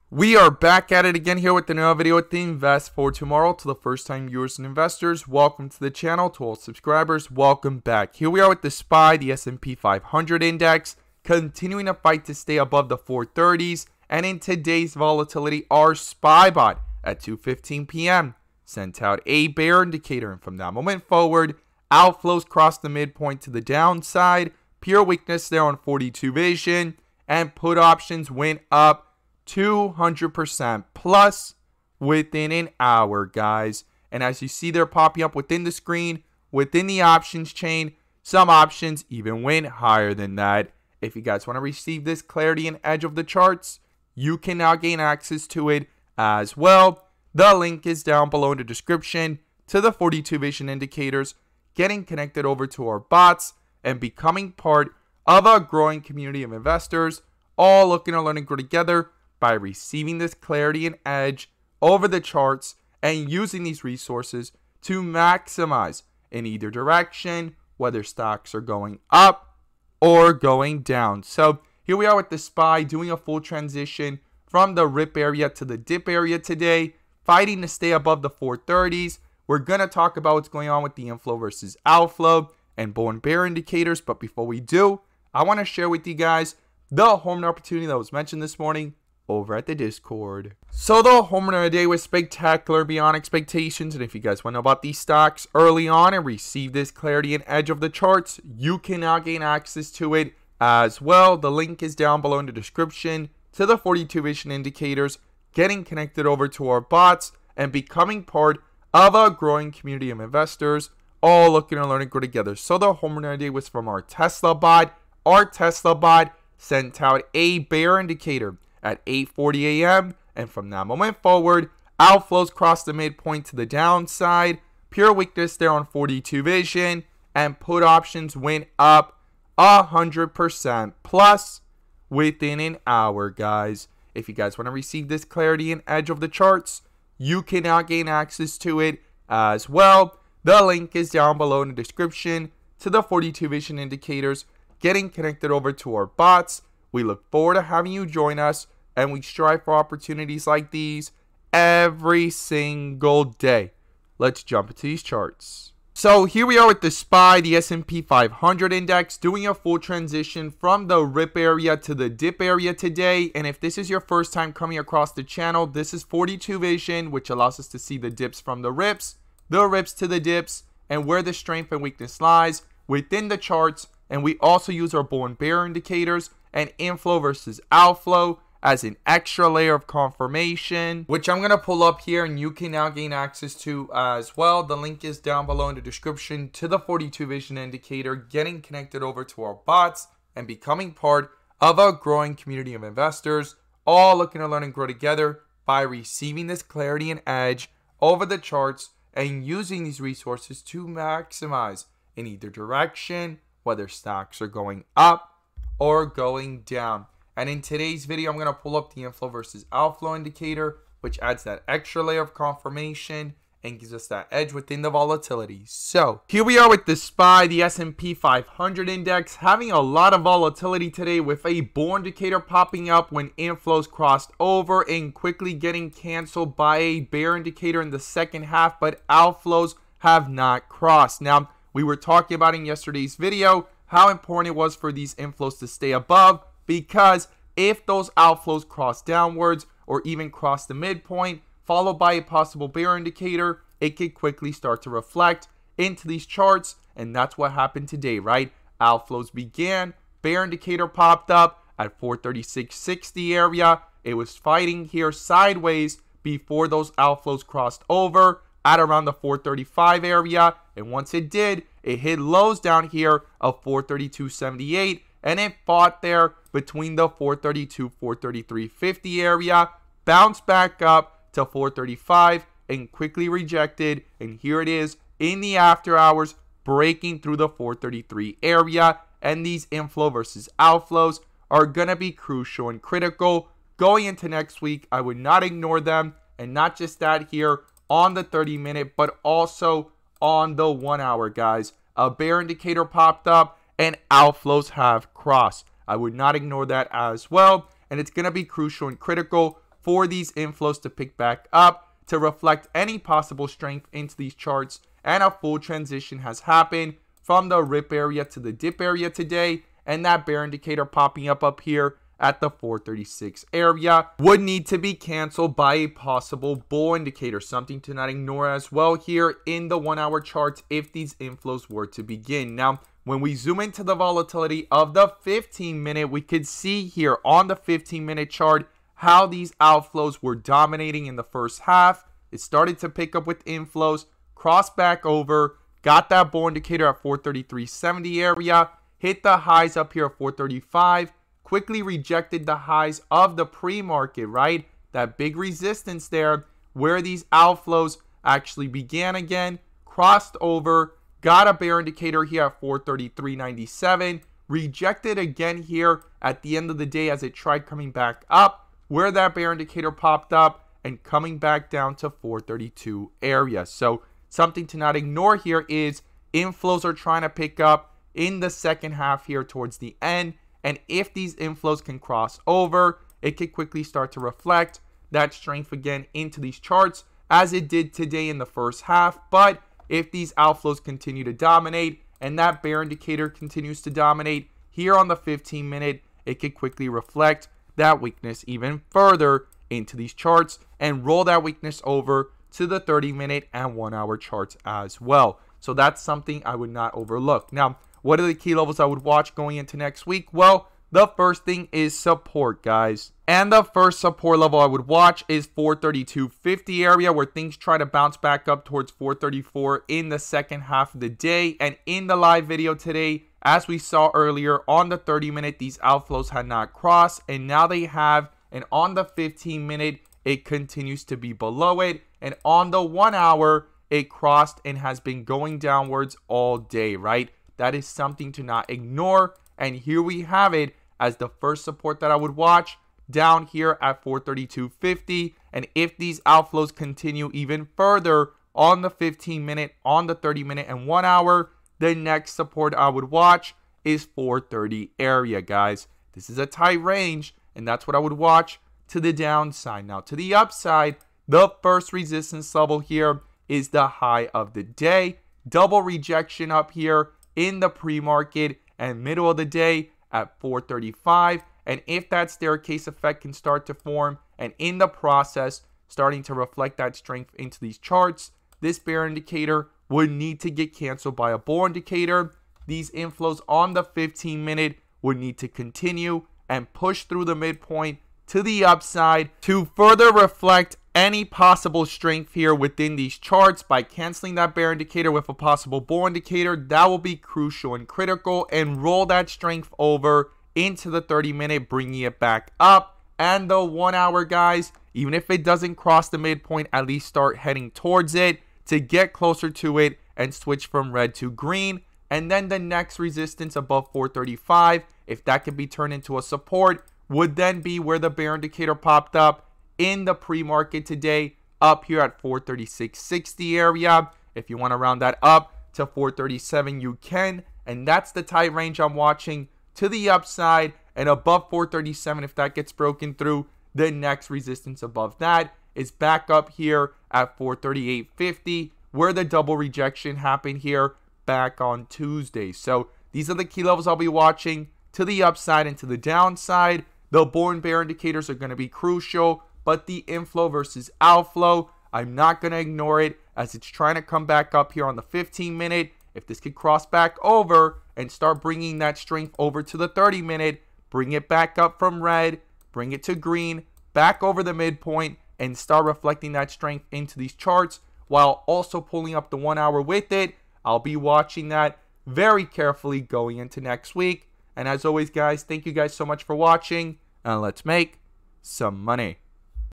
We are back at it again here with another video with the Invest for Tomorrow. To the first time viewers and investors, welcome to the channel. To all subscribers, welcome back. Here we are with the SPY, the S&P 500 index, continuing to fight to stay above the 430s. And in today's volatility, our SPY bot at 2:15 p.m. sent out a bear indicator. And from that moment forward, outflows crossed the midpoint to the downside. Pure weakness there on 42 vision. And put options went up 200% plus within an hour, guys. And as you see, they're popping up within the screen, within the options chain. Some options even went higher than that. If you guys want to receive this clarity and edge of the charts, you can now gain access to it as well. The link is down below in the description to the 42 vision indicators, getting connected over to our bots, and becoming part of a growing community of investors, all looking to learn and grow together by receiving this clarity and edge over the charts and using these resources to maximize in either direction, whether stocks are going up or going down. So here we are with the SPY doing a full transition from the rip area to the dip area today, fighting to stay above the 430s. We're going to talk about what's going on with the inflow versus outflow and bull and bear indicators. But before we do, I want to share with you guys the home run opportunity that was mentioned this morning over at the Discord. So the home run of the day was spectacular beyond expectations. And if you guys want to know about these stocks early on and receive this clarity and edge of the charts, you can now gain access to it as well. The link is down below in the description to the 42 vision indicators, getting connected over to our bots and becoming part of a growing community of investors, all looking to learn and grow together. So the home run of the day was from our Tesla bot. Our Tesla bot sent out a bear indicator at 8:40 a.m. and from that moment forward, outflows crossed the midpoint to the downside. Pure weakness there on 42 vision, and put options went up 100% plus within an hour, guys. If you guys want to receive this clarity and edge of the charts, you can now gain access to it as well. The link is down below in the description to the 42 vision indicators, getting connected over to our bots. We look forward to having you join us, and we strive for opportunities like these every single day. Let's jump into these charts. So here we are with the SPY, the S&P 500 index, doing a full transition from the rip area to the dip area today. And if this is your first time coming across the channel, this is 42 vision, which allows us to see the dips from the rips to the dips, and where the strength and weakness lies within the charts. And we also use our bull and bear indicators and inflow versus outflow as an extra layer of confirmation, which I'm going to pull up here and you can now gain access to as well. The link is down below in the description to the 42 vision indicator, getting connected over to our bots and becoming part of a growing community of investors, all looking to learn and grow together by receiving this clarity and edge over the charts and using these resources to maximize in either direction, whether stocks are going up or going down. And in today's video, I'm going to pull up the inflow versus outflow indicator, which adds that extra layer of confirmation and gives us that edge within the volatility. So here we are with the SPY, the S&P 500 index, having a lot of volatility today with a bull indicator popping up when inflows crossed over and quickly getting canceled by a bear indicator in the second half, but outflows have not crossed. Now, we were talking about in yesterday's video how important it was for these inflows to stay above, because if those outflows cross downwards or even cross the midpoint, followed by a possible bear indicator, it could quickly start to reflect into these charts. And that's what happened today, right? Outflows began, bear indicator popped up at 436.60 area. It was fighting here sideways before those outflows crossed over at around the 435 area. And once it did, it hit lows down here of 432.78. And it fought there between the 432, 433.50 area, bounced back up to 435 and quickly rejected. And here it is in the after hours, breaking through the 433 area. And these inflow versus outflows are going to be crucial and critical going into next week. I would not ignore them. And not just that here on the 30-minute, but also on the 1 hour, guys. A bear indicator popped up and outflows have crossed. I would not ignore that as well. And it's going to be crucial and critical for these inflows to pick back up to reflect any possible strength into these charts, and a full transition has happened from the rip area to the dip area today, and that bear indicator popping up here at the 436 area would need to be canceled by a possible bull indicator, something to not ignore as well here in the 1 hour charts if these inflows were to begin. Now, when we zoom into the volatility of the 15-minute, we could see here on the 15-minute chart how these outflows were dominating in the first half. It started to pick up with inflows, crossed back over, got that bull indicator at 433.70 area, hit the highs up here at 435, quickly rejected the highs of the pre-market, right? That big resistance there where these outflows actually began again, crossed over, got a bear indicator here at 433.97, rejected again here at the end of the day as it tried coming back up, where that bear indicator popped up and coming back down to 432 area. So something to not ignore here is inflows are trying to pick up in the second half here towards the end. And if these inflows can cross over, it could quickly start to reflect that strength again into these charts as it did today in the first half. But if these outflows continue to dominate and that bear indicator continues to dominate here on the 15-minute, it could quickly reflect that weakness even further into these charts and roll that weakness over to the 30-minute and 1 hour charts as well. So that's something I would not overlook. Now, what are the key levels I would watch going into next week? Well, the first thing is support, guys. And the first support level I would watch is 432.50 area, where things try to bounce back up towards 434 in the second half of the day. And in the live video today, as we saw earlier on the 30-minute, these outflows had not crossed, and now they have. And on the 15-minute, it continues to be below it. And on the 1 hour, it crossed and has been going downwards all day, right? That is something to not ignore. And here we have it as the first support that I would watch down here at 432.50. And if these outflows continue even further on the 15-minute, on the 30-minute, and 1 hour, the next support I would watch is 430 area, guys. This is a tight range, and that's what I would watch to the downside. Now, to the upside, the first resistance level here is the high of the day. Double rejection up here in the pre-market and middle of the day at 435. And if that staircase effect can start to form and in the process starting to reflect that strength into these charts, this bear indicator would need to get canceled by a bull indicator. These inflows on the 15-minute would need to continue and push through the midpoint to the upside to further reflect any possible strength here within these charts by canceling that bear indicator with a possible bull indicator. That will be crucial and critical, and roll that strength over into the 30-minute, bringing it back up. And the 1 hour, guys, even if it doesn't cross the midpoint, at least start heading towards it to get closer to it and switch from red to green. And then the next resistance above 435, if that can be turned into a support, would then be where the bear indicator popped up in the pre-market today, up here at 436.60 area. If you want to round that up to 437, you can. And that's the tight range I'm watching to the upside. And above 437, if that gets broken through, the next resistance above that is back up here at 438.50, where the double rejection happened here back on Tuesday. So these are the key levels I'll be watching to the upside and to the downside. The bull and bear indicators are going to be crucial, but the inflow versus outflow, I'm not going to ignore it as it's trying to come back up here on the 15-minute. If this could cross back over and start bringing that strength over to the 30-minute, bring it back up from red, bring it to green, back over the midpoint, and start reflecting that strength into these charts while also pulling up the 1 hour with it, I'll be watching that very carefully going into next week. And as always, guys, thank you guys so much for watching, and let's make some money.